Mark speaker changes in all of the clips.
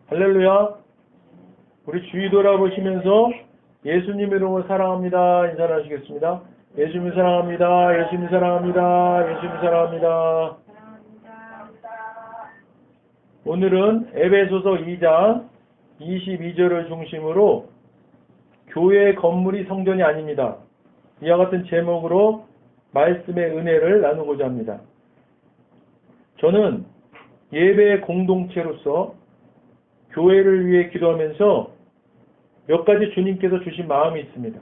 Speaker 1: 할렐루야. 우리 주위 돌아보시면서 예수님 이름으로 사랑합니다 인사를 하시겠습니다. 예수님 사랑합니다. 예수님 사랑합니다. 예수님 사랑합니다. 오늘은 에베소서 2장 22절을 중심으로 교회 건물이 성전이 아닙니다. 이와 같은 제목으로 말씀의 은혜를 나누고자 합니다. 저는 예배 공동체로서 교회를 위해 기도하면서 몇 가지 주님께서 주신 마음이 있습니다.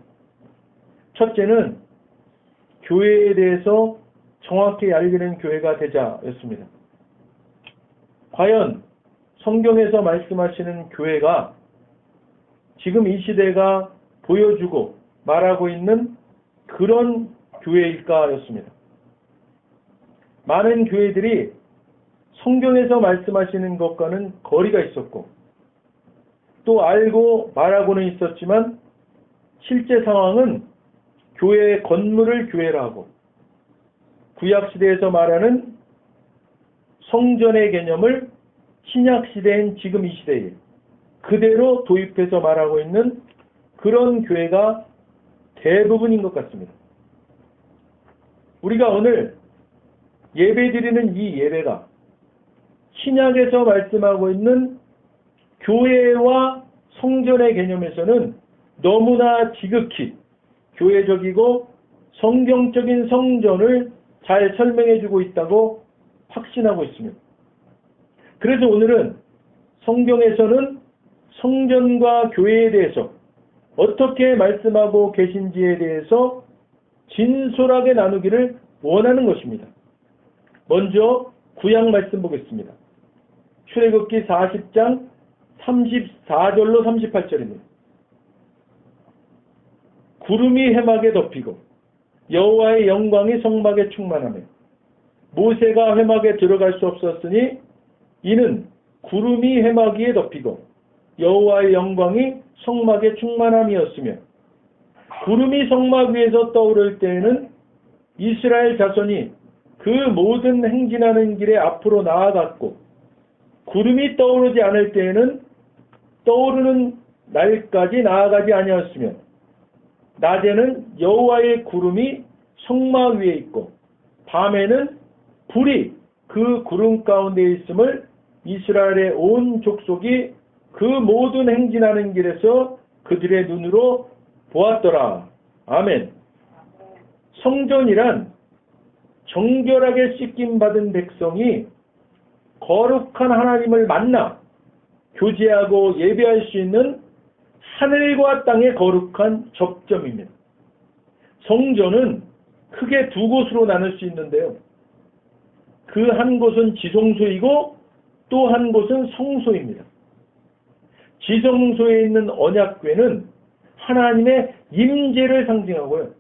Speaker 1: 첫째는 교회에 대해서 정확히 알리는 교회가 되자였습니다. 과연 성경에서 말씀하시는 교회가 지금 이 시대가 보여주고 말하고 있는 그런 교회일까였습니다. 많은 교회들이 성경에서 말씀하시는 것과는 거리가 있었고 또 알고 말하고는 있었지만 실제 상황은 교회의 건물을 교회라 하고 구약시대에서 말하는 성전의 개념을 신약시대인 지금 이 시대에 그대로 도입해서 말하고 있는 그런 교회가 대부분인 것 같습니다. 우리가 오늘 예배드리는 이 예배가 신약에서 말씀하고 있는 교회와 성전의 개념에서는 너무나 지극히 교회적이고 성경적인 성전을 잘 설명해주고 있다고 확신하고 있습니다. 그래서 오늘은 성경에서는 성전과 교회에 대해서 어떻게 말씀하고 계신지에 대해서 진솔하게 나누기를 원하는 것입니다. 먼저 구약 말씀 보겠습니다. 출애굽기 40장 34절로 38절입니다. 구름이 회막에 덮이고 여호와의 영광이 성막에 충만하며 모세가 회막에 들어갈 수 없었으니 이는 구름이 회막 위에 덮이고 여호와의 영광이 성막에 충만함이었으며 구름이 성막 위에서 떠오를 때에는 이스라엘 자손이 그 모든 행진하는 길에 앞으로 나아갔고 구름이 떠오르지 않을 때에는 떠오르는 날까지 나아가지 아니하였으며 낮에는 여호와의 구름이 성막 위에 있고 밤에는 불이 그 구름 가운데 있음을 이스라엘의 온 족속이 그 모든 행진하는 길에서 그들의 눈으로 보았더라. 아멘. 성전이란 정결하게 씻김받은 백성이 거룩한 하나님을 만나 교제하고 예배할 수 있는 하늘과 땅의 거룩한 접점입니다. 성전은 크게 두 곳으로 나눌 수 있는데요. 그 한 곳은 지성소이고 또 한 곳은 성소입니다. 지성소에 있는 언약궤는 하나님의 임재를 상징하고요.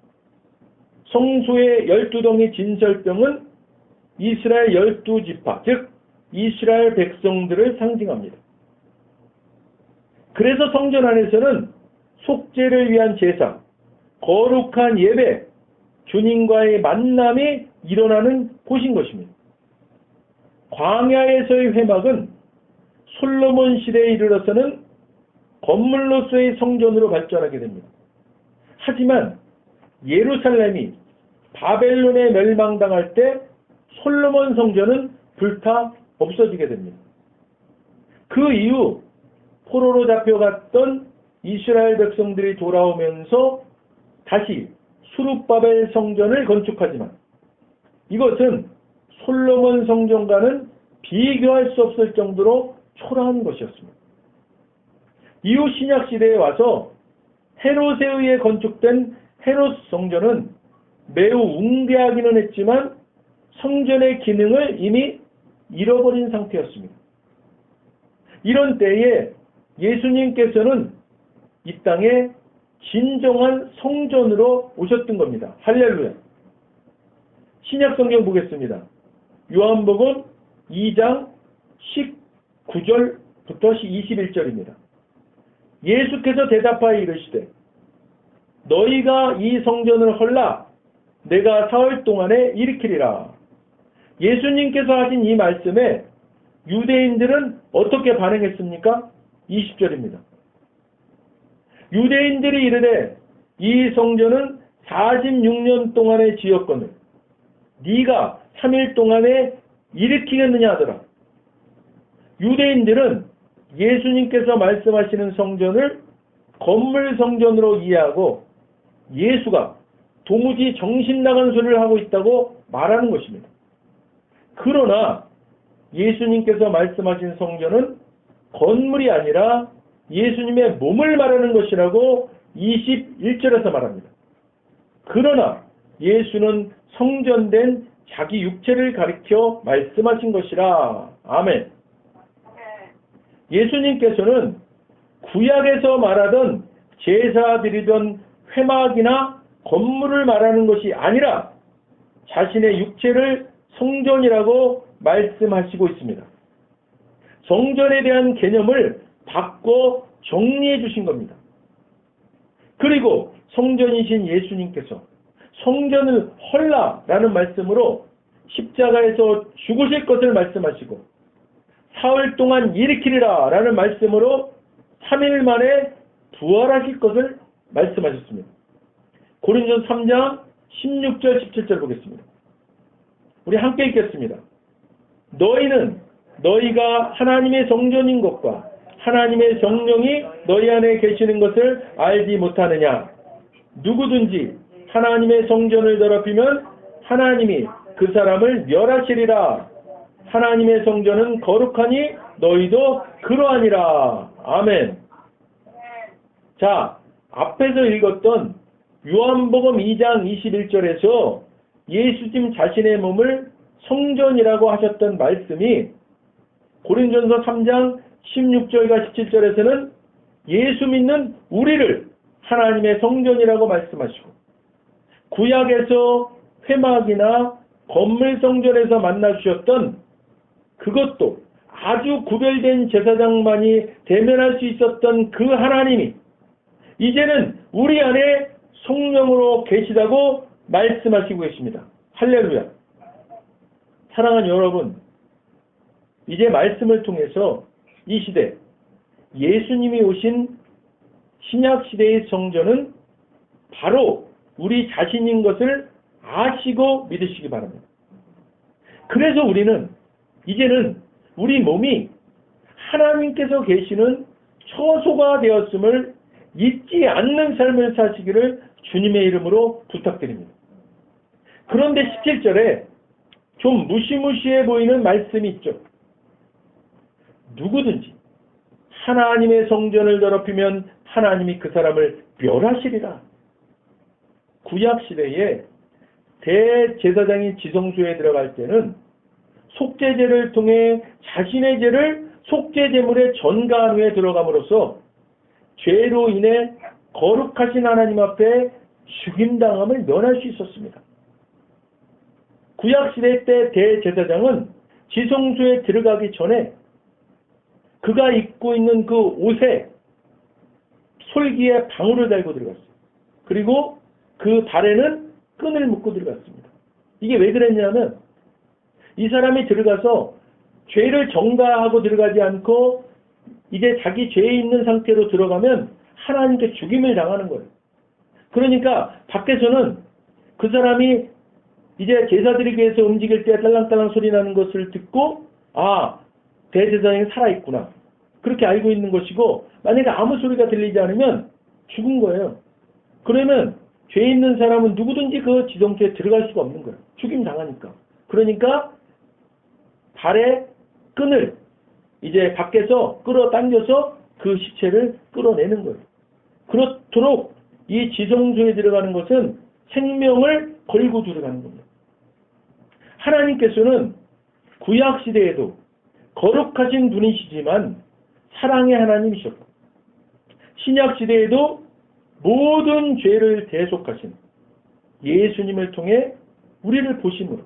Speaker 1: 성소의 12덩이 진설병은 이스라엘 12지파, 즉 이스라엘 백성들을 상징합니다. 그래서 성전 안에서는 속죄를 위한 제사, 거룩한 예배, 주님과의 만남이 일어나는 곳인 것입니다. 광야에서의 회막은 솔로몬 시대에 이르러서는 건물로서의 성전으로 발전하게 됩니다. 하지만 예루살렘이 바벨론에 멸망당할 때 솔로몬 성전은 불타 없어지게 됩니다. 그 이후 포로로 잡혀갔던 이스라엘 백성들이 돌아오면서 다시 수룹바벨 성전을 건축하지만 이것은 솔로몬 성전과는 비교할 수 없을 정도로 초라한 것이었습니다. 이후 신약 시대에 와서 헤롯에 의해 건축된 헤롯 성전은 매우 웅대하기는 했지만 성전의 기능을 이미 잃어버린 상태였습니다. 이런 때에 예수님께서는 이 땅에 진정한 성전으로 오셨던 겁니다. 할렐루야. 신약 성경 보겠습니다. 요한복음 2장 19절부터 21절입니다. 예수께서 대답하여 이르시되 너희가 이 성전을 헐라 내가 사흘 동안에 일으키리라. 예수님께서 하신 이 말씀에 유대인들은 어떻게 반응했습니까? 20절입니다. 유대인들이 이르되 이 성전은 46년 동안의 지었거늘 네가 3일 동안에 일으키겠느냐 하더라. 유대인들은 예수님께서 말씀하시는 성전을 건물 성전으로 이해하고 예수가 도무지 정신 나간 소리를 하고 있다고 말하는 것입니다. 그러나 예수님께서 말씀하신 성전은 건물이 아니라 예수님의 몸을 말하는 것이라고 21절에서 말합니다. 그러나 예수는 성전된 자기 육체를 가리켜 말씀하신 것이라. 아멘. 예수님께서는 구약에서 말하던 제사 드리던 회막이나 건물을 말하는 것이 아니라 자신의 육체를 성전이라고 말씀하시고 있습니다. 성전에 대한 개념을 바꿔 정리해 주신 겁니다. 그리고 성전이신 예수님께서 성전을 헐라라는 말씀으로 십자가에서 죽으실 것을 말씀하시고 사흘 동안 일으키리라 라는 말씀으로 3일 만에 부활하실 것을 말씀하셨습니다. 고린도서 3장 16절 17절 보겠습니다. 우리 함께 읽겠습니다. 너희는 너희가 하나님의 성전인 것과 하나님의 성령이 너희 안에 계시는 것을 알지 못하느냐. 누구든지 하나님의 성전을 더럽히면 하나님이 그 사람을 멸하시리라. 하나님의 성전은 거룩하니 너희도 그러하니라. 아멘. 자, 앞에서 읽었던 요한복음 2장 21절에서 예수님 자신의 몸을 성전이라고 하셨던 말씀이 고린도전서 3장 16절과 17절에서는 예수 믿는 우리를 하나님의 성전이라고 말씀하시고 구약에서 회막이나 건물 성전에서 만나주셨던 그것도 아주 구별된 제사장만이 대면할 수 있었던 그 하나님이 이제는 우리 안에 성령으로 계시다고 말씀하시고 계십니다. 할렐루야. 사랑하는 여러분, 이제 말씀을 통해서 이 시대 예수님이 오신 신약시대의 성전은 바로 우리 자신인 것을 아시고 믿으시기 바랍니다. 그래서 우리는 이제는 우리 몸이 하나님께서 계시는 처소가 되었음을 잊지 않는 삶을 사시기를 주님의 이름으로 부탁드립니다. 그런데 17절에 좀 무시무시해 보이는 말씀이 있죠. 누구든지 하나님의 성전을 더럽히면 하나님이 그 사람을 멸하시리라. 구약시대에 대제사장이 지성소에 들어갈 때는 속죄제를 통해 자신의 죄를 속죄제물에 전가한 후에 들어감으로써 죄로 인해 거룩하신 하나님 앞에 죽임당함을 면할 수 있었습니다. 구약시대 때 대제사장은 지성소에 들어가기 전에 그가 입고 있는 그 옷에 솔기에 방울을 달고 들어갔어요. 그리고 그 발에는 끈을 묶고 들어갔습니다. 이게 왜 그랬냐면 이 사람이 들어가서 죄를 전가하고 들어가지 않고 이제 자기 죄에 있는 상태로 들어가면 하나님께 죽임을 당하는 거예요. 그러니까 밖에서는 그 사람이 이제 제사드리기 위해서 움직일 때 딸랑딸랑 소리 나는 것을 듣고 아, 대제사장이 살아있구나. 그렇게 알고 있는 것이고 만약에 아무 소리가 들리지 않으면 죽은 거예요. 그러면 죄 있는 사람은 누구든지 그 지성소에 들어갈 수가 없는 거예요. 죽임 당하니까. 그러니까 발에 끈을 이제 밖에서 끌어당겨서 그 시체를 끌어내는 거예요. 그렇도록 이 지성소에 들어가는 것은 생명을 걸고 들어가는 겁니다. 하나님께서는 구약시대에도 거룩하신 분이시지만 사랑의 하나님이셨고 신약시대에도 모든 죄를 대속하신 예수님을 통해 우리를 보심으로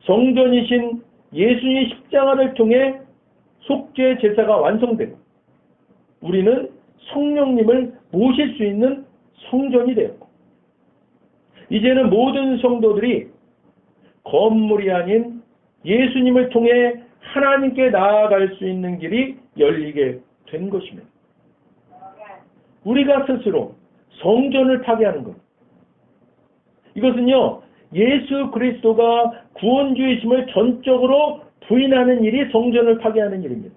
Speaker 1: 성전이신 예수님의 십자가를 통해 속죄 제사가 완성되고 우리는 성령님을 모실 수 있는 성전이 되었고 이제는 모든 성도들이 건물이 아닌 예수님을 통해 하나님께 나아갈 수 있는 길이 열리게 된 것입니다. 우리가 스스로 성전을 파괴하는 것. 이것은요, 예수 그리스도가 구원주이심을 전적으로 부인하는 일이 성전을 파괴하는 일입니다.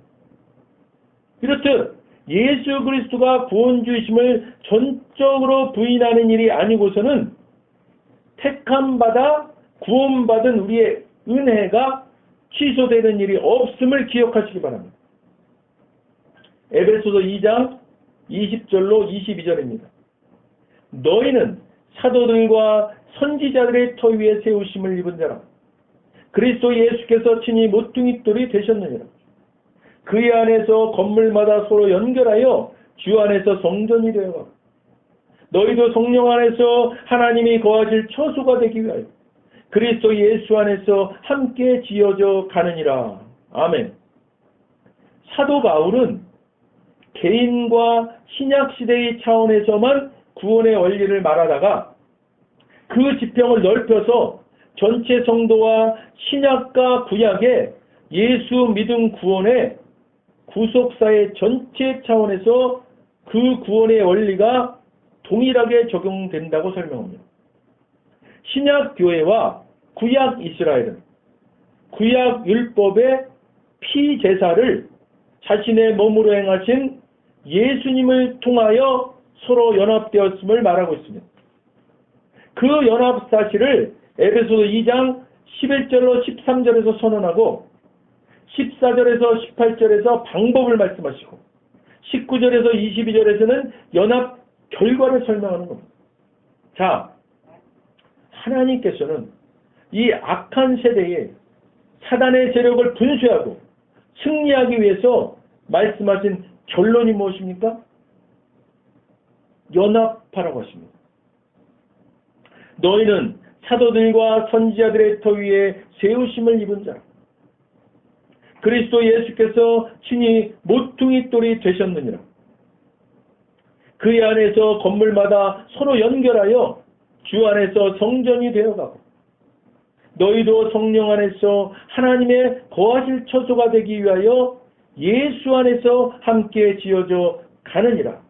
Speaker 1: 이렇듯 예수 그리스도가 구원주이심을 전적으로 부인하는 일이 아니고서는 택함받아 구원받은 우리의 은혜가 취소되는 일이 없음을 기억하시기 바랍니다. 에베소서 2장 20절로 22절입니다. 너희는 사도들과 선지자들의 터 위에 세우심을 입은 자라. 그리스도 예수께서 친히 모퉁이돌이 되셨느니라. 그의 안에서 건물마다 서로 연결하여 주 안에서 성전이 되어가고 너희도 성령 안에서 하나님이 거하실 처소가 되기 위하여 그리스도 예수 안에서 함께 지어져 가느니라. 아멘. 사도 바울은 개인과 신약시대의 차원에서만 구원의 원리를 말하다가 그 지평을 넓혀서 전체 성도와 신약과 구약의 예수 믿음 구원의 구속사의 전체 차원에서 그 구원의 원리가 동일하게 적용된다고 설명합니다. 신약 교회와 구약 이스라엘은 구약 율법의 피제사를 자신의 몸으로 행하신 예수님을 통하여 서로 연합되었음을 말하고 있습니다. 그 연합 사실을 에베소서 2장 11절로 13절에서 선언하고 14절에서 18절에서 방법을 말씀하시고 19절에서 22절에서는 연합 결과를 설명하는 겁니다. 자, 하나님께서는 이 악한 세대에 사단의 세력을 분쇄하고 승리하기 위해서 말씀하신 결론이 무엇입니까? 연합하라고 하십니다. 너희는 사도들과 선지자들의 터 위에 세우심을 입은 자라. 그리스도 예수께서 친히 모퉁이돌이 되셨느니라. 그의 안에서 건물마다 서로 연결하여 주 안에서 성전이 되어가고 너희도 성령 안에서 하나님의 거하실 처소가 되기 위하여 예수 안에서 함께 지어져 가느니라.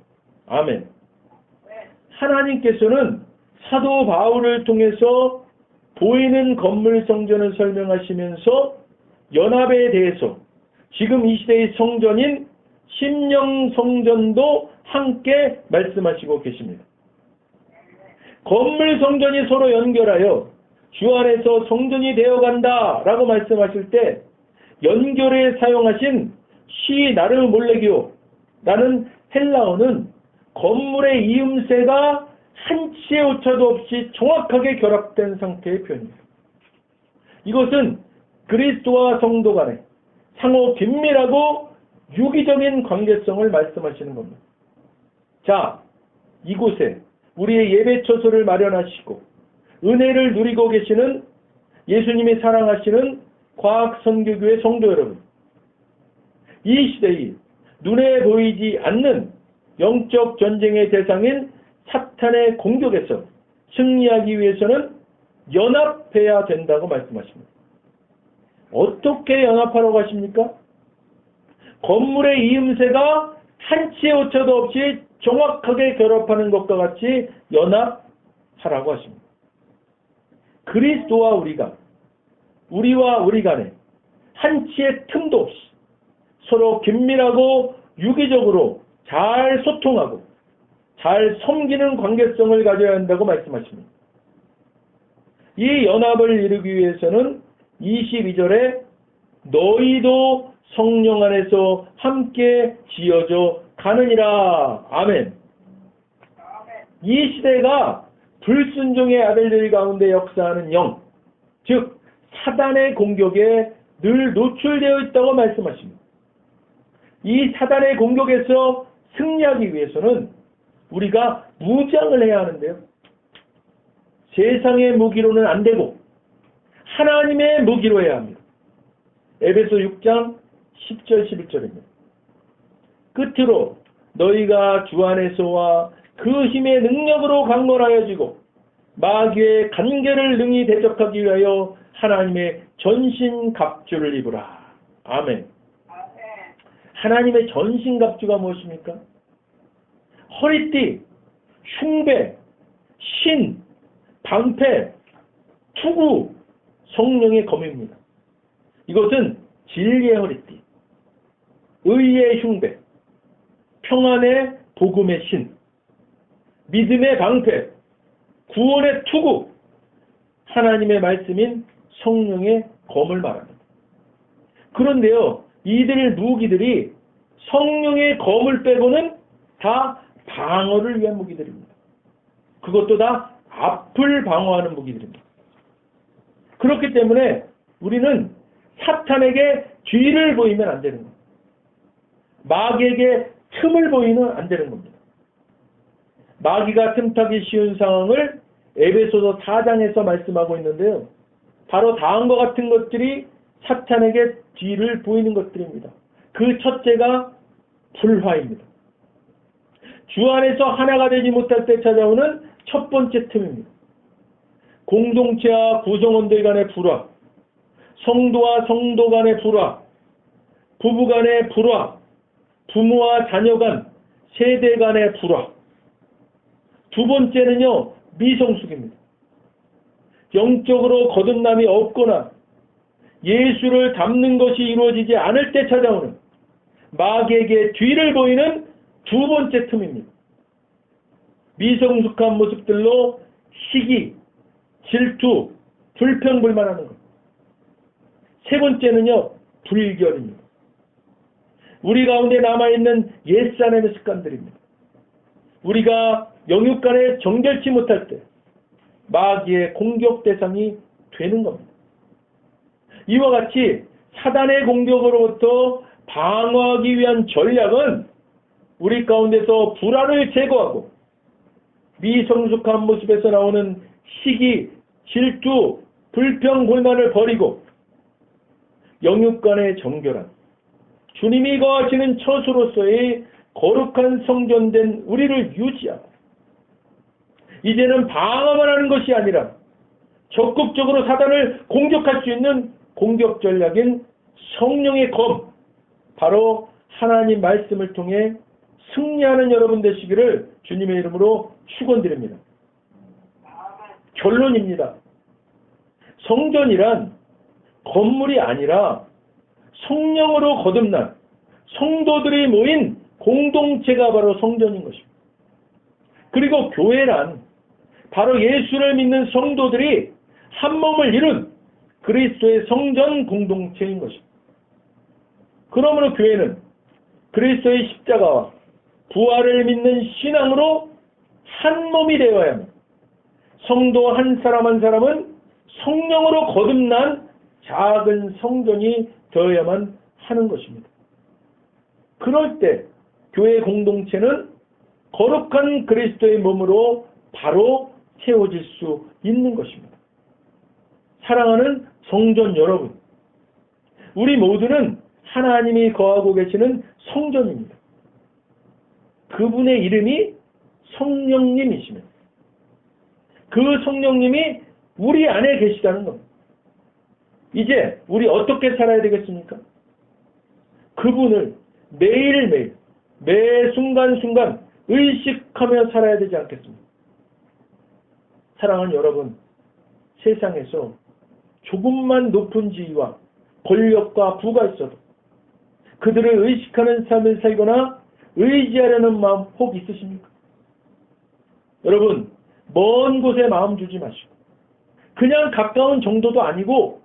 Speaker 1: 아멘. 하나님께서는 사도 바울을 통해서 보이는 건물 성전을 설명하시면서 연합에 대해서 지금 이 시대의 성전인 심령 성전도 함께 말씀하시고 계십니다. 건물 성전이 서로 연결하여 주 안에서 성전이 되어간다 라고 말씀하실 때 연결에 사용하신 시 나르 몰레기오 라는 헬라어는 건물의 이음새가 한치의 오차도 없이 정확하게 결합된 상태의 표현입니다. 이것은 그리스도와 성도 간의 상호 긴밀하고 유기적인 관계성을 말씀하시는 겁니다. 자, 이곳에 우리의 예배처소를 마련하시고 은혜를 누리고 계시는 예수님이 사랑하시는 과학선교교회 성도 여러분, 이 시대에 눈에 보이지 않는 영적 전쟁의 대상인 사탄의 공격에서 승리하기 위해서는 연합해야 된다고 말씀하십니다. 어떻게 연합하라고 하십니까? 건물의 이음새가 한치의 오차도 없이 정확하게 결합하는 것과 같이 연합하라고 하십니다. 그리스도와 우리와 우리 간에 한치의 틈도 없이 서로 긴밀하고 유기적으로 잘 소통하고 잘 섬기는 관계성을 가져야 한다고 말씀하십니다. 이 연합을 이루기 위해서는 22절에 너희도 성령 안에서 함께 지어져 가느니라. 아멘. 이 시대가 불순종의 아들들 가운데 역사하는 영, 즉 사단의 공격에 늘 노출되어 있다고 말씀하십니다. 이 사단의 공격에서 승리하기 위해서는 우리가 무장을 해야 하는데요. 세상의 무기로는 안 되고 하나님의 무기로 해야 합니다. 에베소 6장 10절 11절입니다. 끝으로 너희가 주 안에서와 그 힘의 능력으로 강건하여지고 마귀의 간계를 능히 대적하기 위하여 하나님의 전신 갑주를 입으라. 아멘. 하나님의 전신갑주가 무엇입니까? 허리띠, 흉배, 신, 방패, 투구, 성령의 검입니다. 이것은 진리의 허리띠, 의의 흉배, 평안의 복음의 신, 믿음의 방패, 구원의 투구, 하나님의 말씀인 성령의 검을 말합니다. 그런데요, 이들 무기들이 성령의 검을 빼고는 다 방어를 위한 무기들입니다. 그것도 다 앞을 방어하는 무기들입니다. 그렇기 때문에 우리는 사탄에게 뒤를 보이면 안 되는 겁니다. 마귀에게 틈을 보이면 안 되는 겁니다. 마귀가 틈타기 쉬운 상황을 에베소서 4장에서 말씀하고 있는데요. 바로 다음과 같은 것들이 사탄에게 뒤를 보이는 것들입니다. 그 첫째가 불화입니다. 주 안에서 하나가 되지 못할 때 찾아오는 첫 번째 틈입니다. 공동체와 구성원들 간의 불화, 성도와 성도 간의 불화, 부부 간의 불화, 부모와 자녀 간, 세대 간의 불화. 두 번째는요, 미성숙입니다. 영적으로 거듭남이 없거나 예수를 닮는 것이 이루어지지 않을 때 찾아오는 마귀에게 뒤를 보이는 두 번째 틈입니다. 미성숙한 모습들로 시기, 질투, 불평불만하는 것. 세 번째는요, 불결입니다. 우리 가운데 남아있는 옛사람의 습관들입니다. 우리가 영육 간에 정결치 못할 때 마귀의 공격 대상이 되는 겁니다. 이와 같이 사단의 공격으로부터 방어하기 위한 전략은 우리 가운데서 불화를 제거하고 미성숙한 모습에서 나오는 시기, 질투, 불평, 불만을 버리고 영육 간의 정결한 주님이 거하시는 처소로서의 거룩한 성전된 우리를 유지하고 이제는 방어만 하는 것이 아니라 적극적으로 사단을 공격할 수 있는 공격 전략인 성령의 검, 바로 하나님 말씀을 통해 승리하는 여러분 되시기를 주님의 이름으로 축원드립니다. 결론입니다. 성전이란 건물이 아니라 성령으로 거듭난 성도들이 모인 공동체가 바로 성전인 것입니다. 그리고 교회란 바로 예수를 믿는 성도들이 한 몸을 이룬 그리스도의 성전 공동체인 것입니다. 그러므로 교회는 그리스도의 십자가와 부활을 믿는 신앙으로 한 몸이 되어야 합니다. 성도 한 사람 한 사람은 성령으로 거듭난 작은 성전이 되어야만 하는 것입니다. 그럴 때 교회 공동체는 거룩한 그리스도의 몸으로 바로 채워질 수 있는 것입니다. 사랑하는 성전 여러분, 우리 모두는 하나님이 거하고 계시는 성전입니다. 그분의 이름이 성령님이십니다. 그 성령님이 우리 안에 계시다는 겁니다. 이제 우리 어떻게 살아야 되겠습니까? 그분을 매일매일 매 순간순간 의식하며 살아야 되지 않겠습니까? 사랑하는 여러분, 세상에서 조금만 높은 지위와 권력과 부가 있어도 그들을 의식하는 삶을 살거나 의지하려는 마음 혹 있으십니까? 여러분, 먼 곳에 마음 주지 마시고 그냥 가까운 정도도 아니고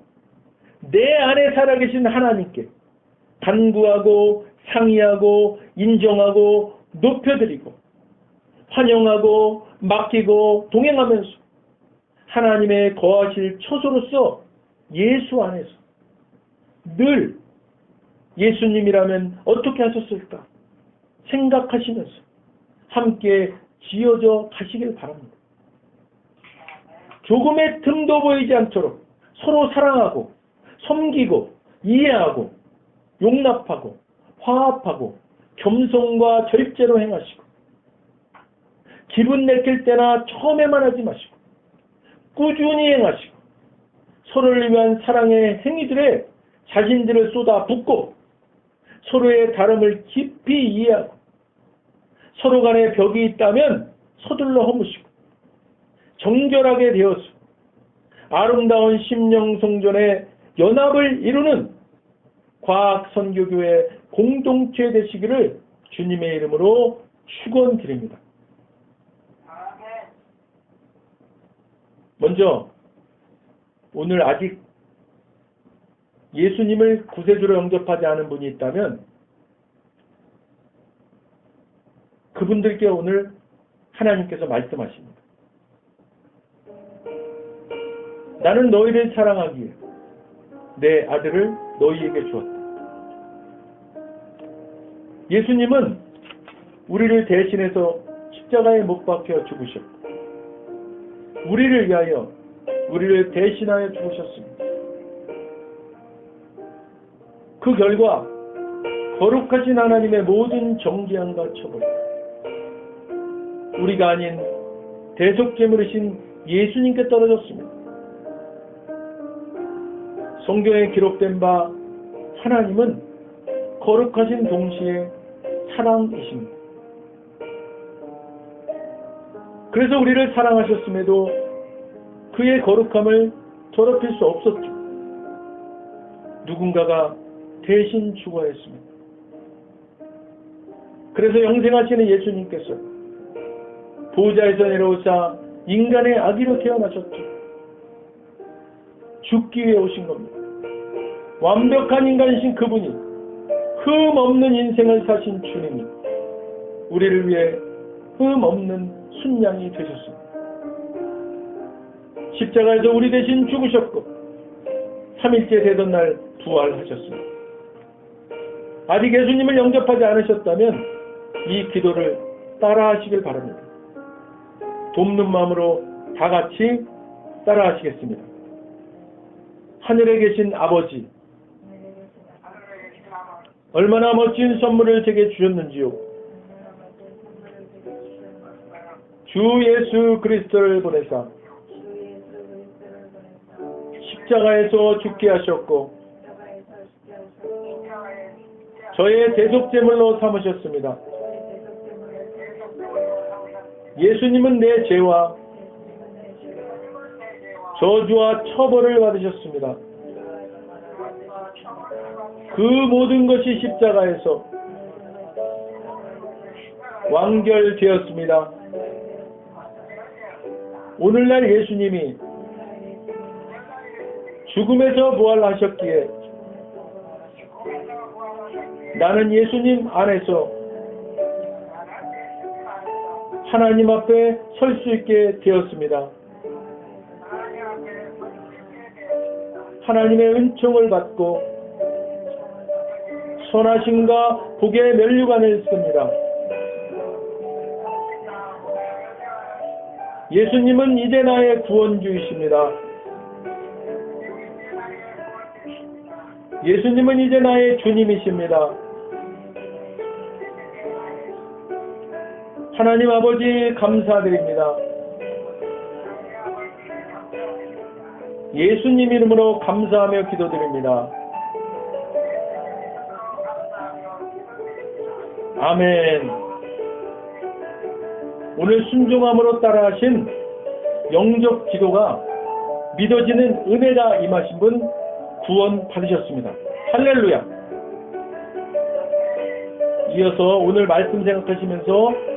Speaker 1: 내 안에 살아계신 하나님께 간구하고 상의하고 인정하고 높여드리고 환영하고 맡기고 동행하면서 하나님의 거하실 처소로서 예수 안에서 늘 예수님이라면 어떻게 하셨을까 생각하시면서 함께 지어져 가시길 바랍니다. 조금의 틈도 보이지 않도록 서로 사랑하고 섬기고 이해하고 용납하고 화합하고 겸손과 절제로 행하시고 기분 내킬 때나 처음에만 하지 마시고 꾸준히 행하시고 서로를 위한 사랑의 행위들에 자신들을 쏟아 붓고 서로의 다름을 깊이 이해하고 서로 간에 벽이 있다면 서둘러 허무시고 정결하게 되어서 아름다운 심령 성전의 연합을 이루는 과학선교교회 공동체 되시기를 주님의 이름으로 축원드립니다. 먼저 오늘 아직 예수님을 구세주로 영접하지 않은 분이 있다면 그분들께 오늘 하나님께서 말씀하십니다. 나는 너희를 사랑하기에 내 아들을 너희에게 주었다. 예수님은 우리를 대신해서 십자가에 못 박혀 죽으셨고 우리를 위하여 우리를 대신하여 죽으셨습니다. 그 결과 거룩하신 하나님의 모든 정죄함과 처벌, 우리가 아닌 대속제물이신 예수님께 떨어졌습니다. 성경에 기록된 바 하나님은 거룩하신 동시에 사랑이십니다. 그래서 우리를 사랑하셨음에도 그의 거룩함을 더럽힐 수 없었죠. 누군가가 대신 죽어야 했습니다. 그래서 영생하시는 예수님께서 보좌에서 내려오사 인간의 아기로 태어나셨죠. 죽기 위해 오신 겁니다. 완벽한 인간이신 그분이 흠 없는 인생을 사신 주님이 우리를 위해 흠 없는 순양이 되셨습니다. 십자가에서 우리 대신 죽으셨고 3일째 되던 날 부활하셨습니다. 아직 예수님을 영접하지 않으셨다면 이 기도를 따라하시길 바랍니다. 돕는 마음으로 다 같이 따라하시겠습니다. 하늘에 계신 아버지, 얼마나 멋진 선물을 제게 주셨는지요. 주 예수 그리스도를 보내사 십자가에서 죽게 하셨고 저의 대속제물로 삼으셨습니다. 예수님은 내 죄와 저주와 처벌을 받으셨습니다. 그 모든 것이 십자가에서 완결되었습니다. 오늘날 예수님이 죽음에서 부활하셨기에 나는 예수님 안에서 하나님 앞에 설 수 있게 되었습니다. 하나님의 은총을 받고 선하심과 복의 면류관을 씁니다. 예수님은 이제 나의 구원주이십니다. 예수님은 이제 나의 주님이십니다. 하나님 아버지 감사드립니다. 예수님 이름으로 감사하며 기도드립니다. 아멘. 오늘 순종함으로 따라하신 영접 기도가 믿어지는 은혜가 임하신 분 구원 받으셨습니다. 할렐루야. 이어서 오늘 말씀 생각하시면서